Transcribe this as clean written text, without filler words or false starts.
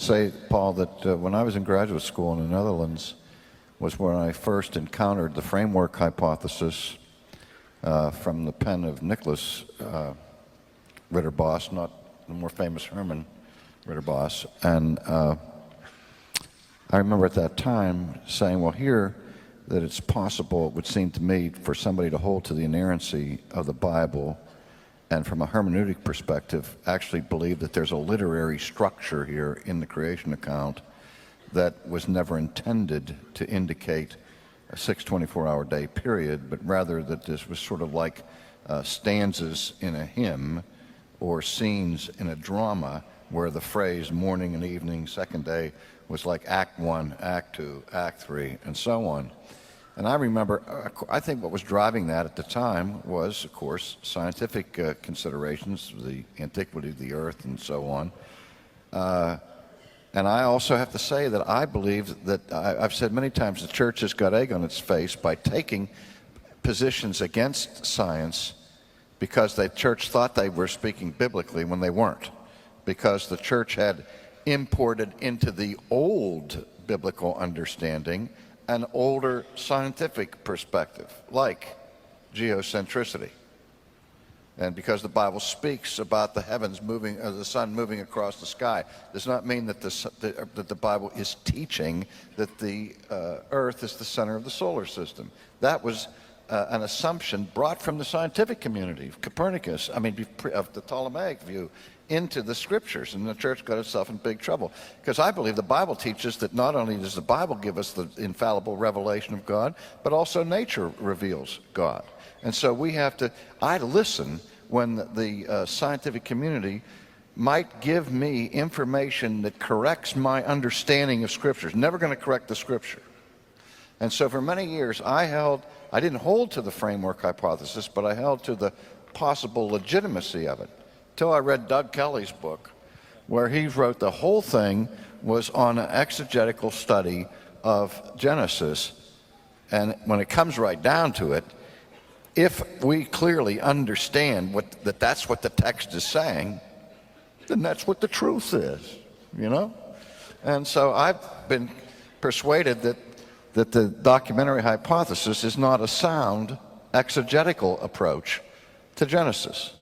say, Paul, that when I was in graduate school in the Netherlands was when I first encountered the framework hypothesis from the pen of Nicholas Ridderbos, not the more famous Herman Ridderbos. And I remember at that time saying, well, here, that it's possible, it would seem to me, for somebody to hold to the inerrancy of the Bible and from a hermeneutic perspective actually believe that there's a literary structure here in the creation account that was never intended to indicate a 24-hour day period, but rather that this was sort of like stanzas in a hymn or scenes in a drama where the phrase morning and evening, second day, was like Act 1, Act 2, Act 3, and so on. And I remember, I think what was driving that at the time was, of course, scientific considerations, the antiquity of the earth and so on. And I also have to say that I believe that, I've said many times, the church has got egg on its face by taking positions against science because the church thought they were speaking biblically when they weren't, because the church had imported into the old biblical understanding an older scientific perspective, like geocentricity. And because the Bible speaks about the heavens moving, the sun moving across the sky, does not mean that the Bible is teaching that the earth is the center of the solar system. That was an assumption brought from the scientific community, Copernicus, of the Ptolemaic view, into the scriptures, and the church got itself in big trouble. Because I believe the Bible teaches that not only does the Bible give us the infallible revelation of God, but also nature reveals God. And so we have to, I listen when the scientific community might give me information that corrects my understanding of scriptures. Never going to correct the scripture. And so for many years I didn't hold to the framework hypothesis, but I held to the possible legitimacy of it. Till I read Doug Kelly's book, where he wrote the whole thing was on an exegetical study of Genesis. And when it comes right down to it, if we clearly understand that that's what the text is saying, then that's what the truth is, you know? And so I've been persuaded that the documentary hypothesis is not a sound exegetical approach to Genesis.